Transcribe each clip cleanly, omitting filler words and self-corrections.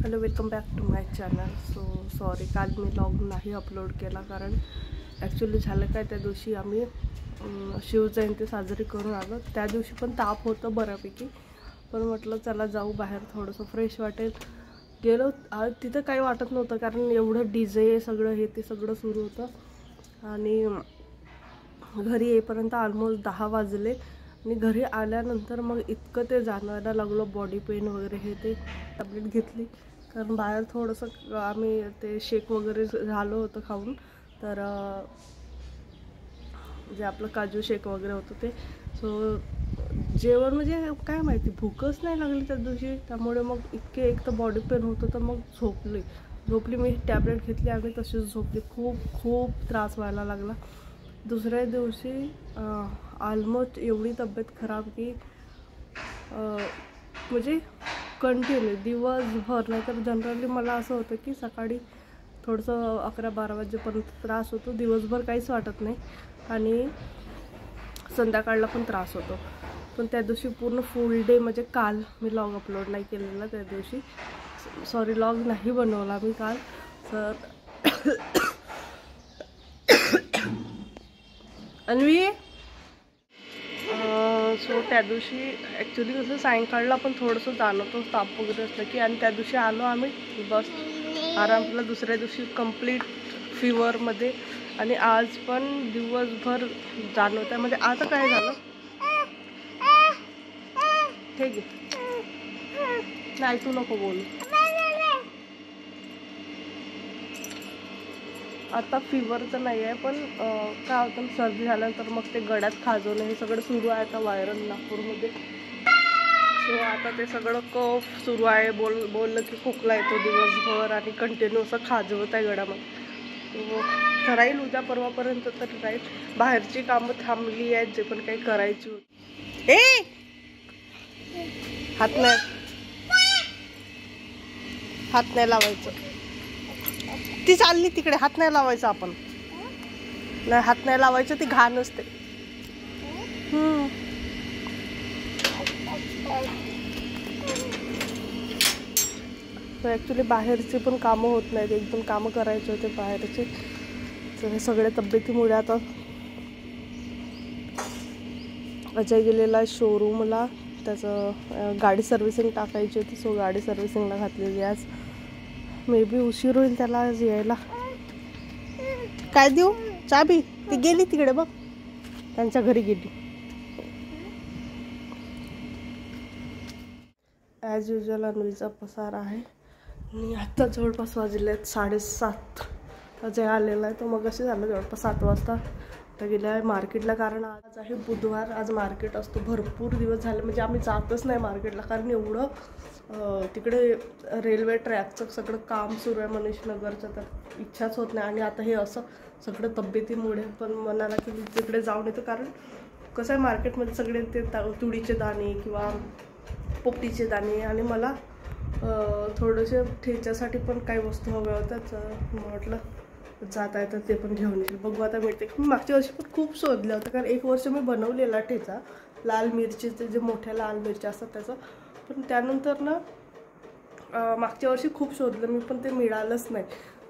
Hello, welcome back to my channel. Sorry काल मी vlog नाही अपलोड केला, कारण ॲक्च्युली झालं काय, त्या दिवशी आम्ही शिवजयंती साजरी करून आलो. त्या दिवशी पण ताप होतं बऱ्यापैकी, पण म्हटलं चला जाऊ बाहेर, थोडंसं फ्रेश वाटेल. गेलो. तिथं काही वाटत नव्हतं, कारण एवढं DJ सगळं हे ते सगळं सुरू होतं. आणि घरी येईपर्यंत ऑलमोस्ट 10 वाजले. आणि घरी आल्यानंतर मग इतकं ते जाणवायला लागलं, बॉडी पेन वगैरे हे ते. टॅब्लेट घेतली, कारण बाहेर थोडंसं आम्ही ते शेक वगैरे झालं होतं खाऊन, तर जे आपलं काजू शेक वगैरे होतं ते. सो जेवण म्हणजे काय माहिती, भूकच नाही लागली त्या दिवशी. त्यामुळे मग इतके एक तर बॉडी पेन होतं, तर मग झोपली मी. टॅब्लेट घेतली आणि तशीच झोपली. खूप त्रास व्हायला लागला. दुसऱ्या दिवशी ऑलमोस्ट एवढी तब्येत खराब की म्हणजे कंटिन्यू दिवसभर. नाही तर जनरली मला असं होतं की सकाळी थोडंसं 11-12 वाजेपर्यंत त्रास होतो, दिवसभर काहीच वाटत नाही, आणि संध्याकाळला पण त्रास होतो. पण त्या दिवशी पूर्ण फुल डे, म्हणजे काल मी व्लॉग अपलोड नाही केलेला त्या दिवशी. सॉरी, व्लॉग नाही बनवला मी काल. तर अन्वी सो त्या दिवशी ॲक्च्युली कसं सायंकाळला पण थोडंसं जाणवतो ताप वगैरे असलं की. आणि त्या दिवशी आलो आम्ही, बस आराम केला. दुसऱ्या दिवशी कंप्लीट फीवरमध्ये. आणि आज पण दिवसभर जाणवत आहे. म्हणजे आता काय झालं, हे घे, नाही तू नको बोलू. आता फिवर तर नाही आहे, पण काय होतं, सर्दी झाल्यानंतर मग ते गळ्यात खाजवणं हे सगळं सुरू आहे आता व्हायरल नागपूरमध्ये. सो आता ते सगळं कफ सुरू आहे. बोललं की खोकला येतो दिवसभर, आणि कंटिन्यू असं खाजवत आहे गळ्यामध्ये. तर राहील उद्या परवापर्यंत तरी राहील. बाहेरची कामं थांबली आहेत, जे पण काही करायची होती. हात नाही लावायचं. ती चालली तिकडे, हात नाही लावायचं. आपण नाही, हात नाही लावायचं, ती घाण असते. ॲक्च्युली बाहेरची पण कामं होत नाहीत, एकदम कामं करायचे होते बाहेरचे. तर हे सगळ्या तब्येतीमुळे आता अजय गेलेला शोरूमला, त्याचं गाडी सर्व्हिसिंग टाकायची होती. सो गाडी सर्व्हिसिंगला घातलेली आज. मे बी उशीर होईल त्याला आज यायला. काय देऊ चाबी? ती गेली तिकडे बघ, त्यांच्या घरी गेली. ॲज युजल अन्वीचा पसारा आहे. आणि आता जवळपास वाजले आहेत 7:30. अजय आलेला आहे, तो मग असे झालं जवळपास 7 वाजता. आता गेला आहे मार्केटला, कारण आज आहे बुधवार. आज मार्केट असतो. भरपूर दिवस झाले म्हणजे आम्ही जातच नाही मार्केटला, कारण एवढं तिकडे रेल्वे ट्रॅकचं सगळं काम सुरू आहे मनीषनगरचं, तर इच्छाच होत नाही. आणि आता हे असं सगळं तब्येतीमुळे पण मनाला की तिकडे जाऊन येतं, कारण कसं आहे मार्केटमध्ये सगळे ते तुळीचे दाणे किंवा पोपटीचे दाणे, आणि मला थोडेसे ठेच्यासाठी पण काही वस्तू हव्या होत्या. म्हटलं जात आहे तर ते पण घेऊन येईल. बघू आता मिळते. मी मागच्या वर्षी पण खूप शोधलं होतं, कारण 1 वर्ष मी बनवलेला ठेचा, लाल मिरचीचे जे मोठ्या लाल मिरच्या असतात त्याचं. पण त्यानंतर ना मागच्या वर्षी खूप शोधलं मी, पण ते मिळालंच नाही.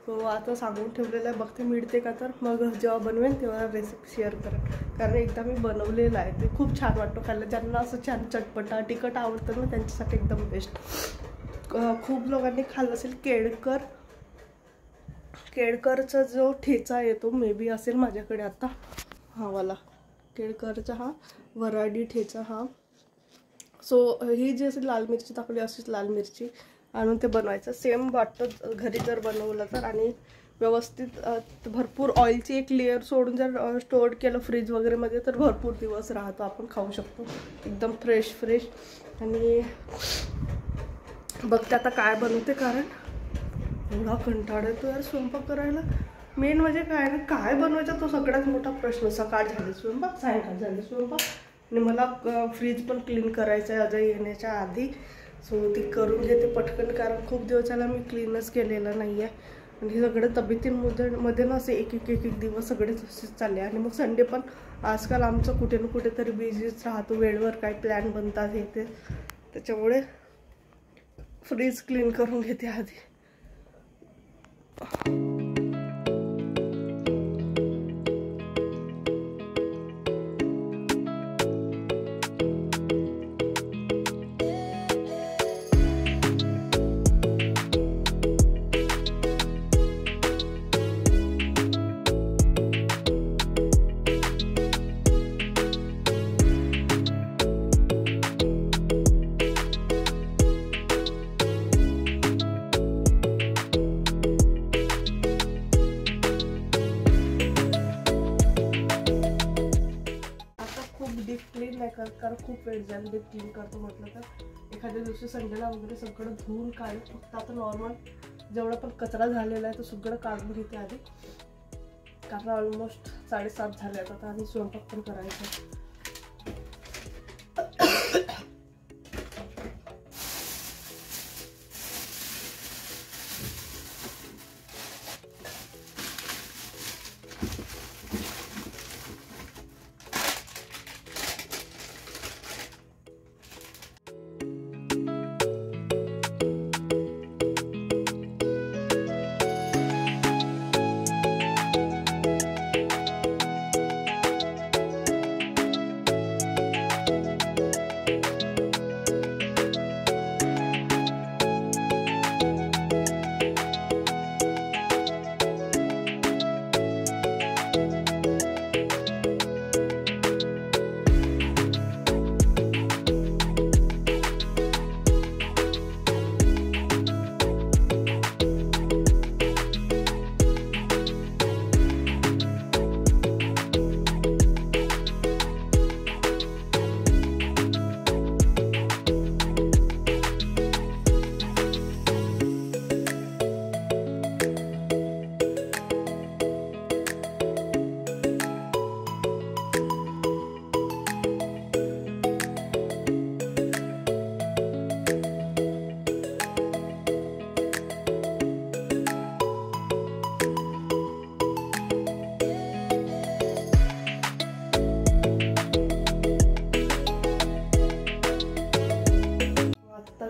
सो आता सांगून ठेवलेलं आहे, बघते मिळते का. तर मग जेव्हा बनवेन तेव्हा रेसिपी शेअर करेन, कारण एकदा मी बनवलेलं आहे. ते खूप छान वाटतं खायला. ज्यांना असं छान चटपटा तिखट आवडतं ना, त्यांच्यासाठी एकदम बेस्ट. खूप लोकांनी खाल्लं असेल केळकरचा जो ठेचा येतो, मे बी असेल माझ्याकडे आता हा वाला केळकरचा, हा वराडी ठेचा हा. सो ही जी असेल लाल मिरची टाकली, अशीच लाल मिरची आणून ते बनवायचं. सेम वाटतं घरी जर बनवलं तर. आणि व्यवस्थित भरपूर ऑइलची एक लेअर सोडून जर स्टोअर केलं फ्रीज वगैरेमध्ये, तर भरपूर दिवस राहतो, आपण खाऊ शकतो एकदम फ्रेश. आणि बघते आता काय बनवते, कारण एवढा कंटाळा येतो यार स्वयंपाक करायला. मेन म्हणजे काय बनवायचं तो सगळ्यात मोठा प्रश्न. सकाळ झाली स्वयंपाक, सायंकाळ झाली स्वयंपाक, आणि मला फ्रीज पण क्लीन करायचं आहे अजय येण्याच्या आधी. सो ती करून घेते पटकन, कारण खूप दिवस झाला मी क्लीनच केलेलं नाही आहे. आणि हे सगळं तब्येतीमध्ये ना असे एक दिवस सगळे तसेच चालले. आणि मग संडे पण आजकाल आमचं कुठे ना कुठेतरी बिझीच राहतो, वेळेवर काय प्लॅन बनतात हे ते. त्याच्यामुळे फ्रीज क्लीन करून घेते आधी. डीप क्लीन नाही करत कारण खूप वेळ जाईल. डीप क्लीन करतो म्हटलं तर एखाद्या दिवशी संडेला वगैरे सगळं धुवून काढून फक्त आता नॉर्मल जेवढा पण कचरा झालेला आहे तो सगळं काढून घेते आधी, कारण ऑलमोस्ट 7:30 झाले आहेत आता आणि स्वयंपाक पण करायचा.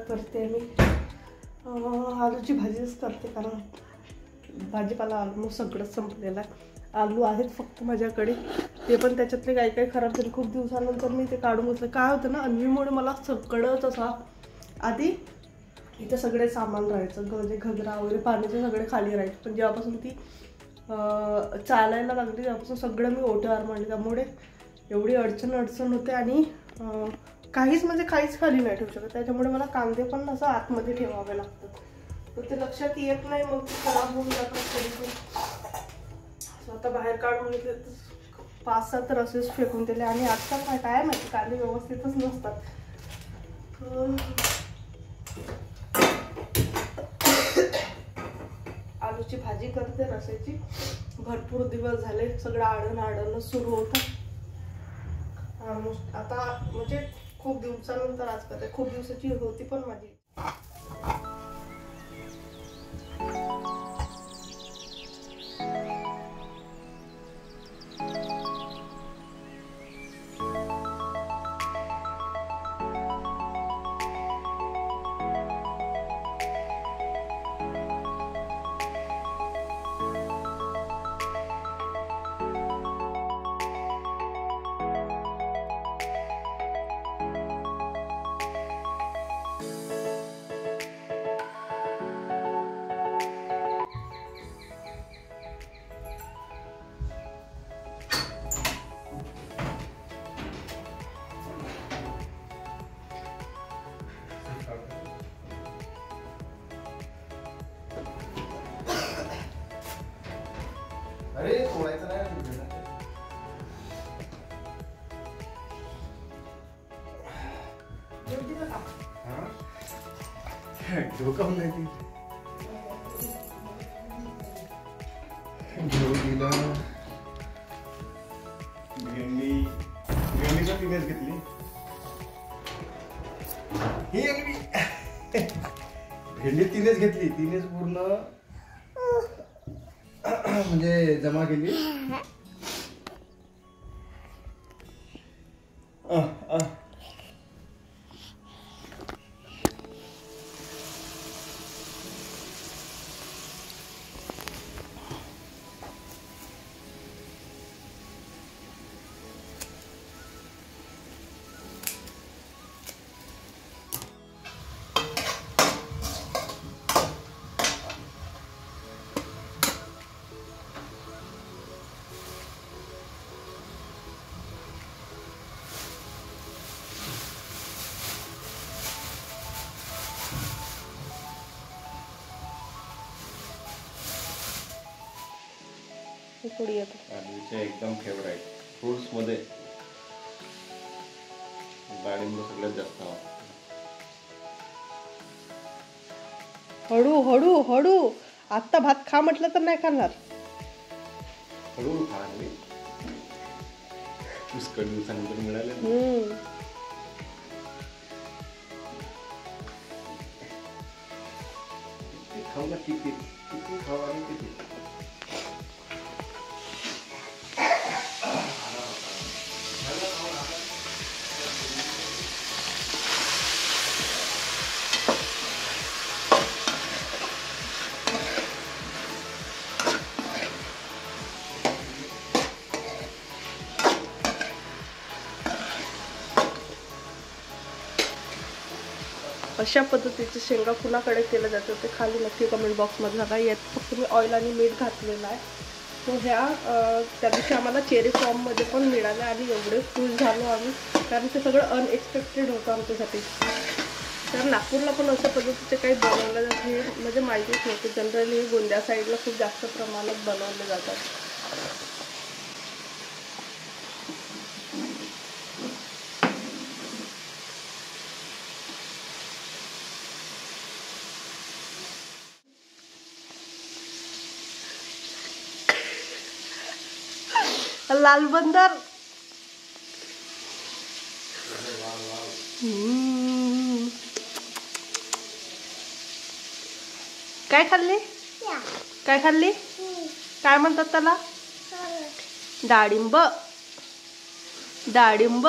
करते मी आलूची भाजीच करते कारण भाजीपाला ऑलमोस्ट सगळंच संपलेलं आहे. आलू आहेत फक्त माझ्याकडे, ते पण त्याच्यातले काही काही खराब झाले. खूप दिवसानंतर मी ते काढून घेतलं. काय होतं ना, अन्वीमुळे मला सगळंच असा आधी इथे सगळे सामान राहायचं, म्हणजे घगरा वगैरे पाण्याचे सगळे खाली राहायचे, पण जेव्हापासून ती चालायला लागली तेव्हापासून सगळं मी ओट्यावर मांडले, त्यामुळे एवढी अडचण होते आणि काहीच म्हणजे काहीच खाली नाही ठेवू शकत. त्याच्यामुळे मला कांदे पण असं आतमध्ये ठेवावे लागतात, तर ते लक्षात येत नाही, मग ते खराब होऊन जातात तरी. स्वतः बाहेर काढून घेतले तर 5-7 रसेस फेकून दिले आणि आजकाल काय माहिती कांदे व्यवस्थितच नसतात. आलूची भाजी करते रस्याची. भरपूर दिवस झाले सगळं आडणं सुरू होतं. आता म्हणजे खूप दिवसानंतर आज करते. खूप दिवसाची होती पण माझी. अरे सोडायचं नाही डोका नाही घेऊ दिला. भेंडीचा तिनेच घेतली ही भेंडी तिनेच घेतली. तिनेच पूर्ण म्हणजे जमा केली. थोडी येते. आधीचे एकदम फेवरेट फ्रुट्स मध्ये डाळिंब सगळ्यात जास्त आवडतं. हळू हळू हळू. आत्ता भात खा म्हटलं तर नाही खाणार. हळूहळू खा मी पुष्कळ दिवसानंतर मिळाले. खाऊ ना, किती किती खाऊ आणि किती. अशा पद्धतीचे शेंगा कुणाकडे केलं जातं ते खाली नक्की कमेंट बॉक्समध्ये सांगा. यात फक्त मी ऑइल आणि मीठ घातलेलं आहे. तो ह्या त्या दिवशी आम्हाला चेरी फॉर्ममध्ये पण मिळाले आणि एवढे खुश झालो आम्ही, कारण ते सगळं अनएक्सपेक्टेड होतं आमच्यासाठी. तर नागपूरला पण अशा पद्धतीचे काही बनवलं जातं हे म्हणजे माहितीच नव्हतं. जनरली हे गोंदिया साईडला खूप जास्त प्रमाणात बनवले जातात. लाल बंदर. काय खाल्ली? काय खाल्ली? काय म्हणतात त्याला? डाळिंब. डाळिंब.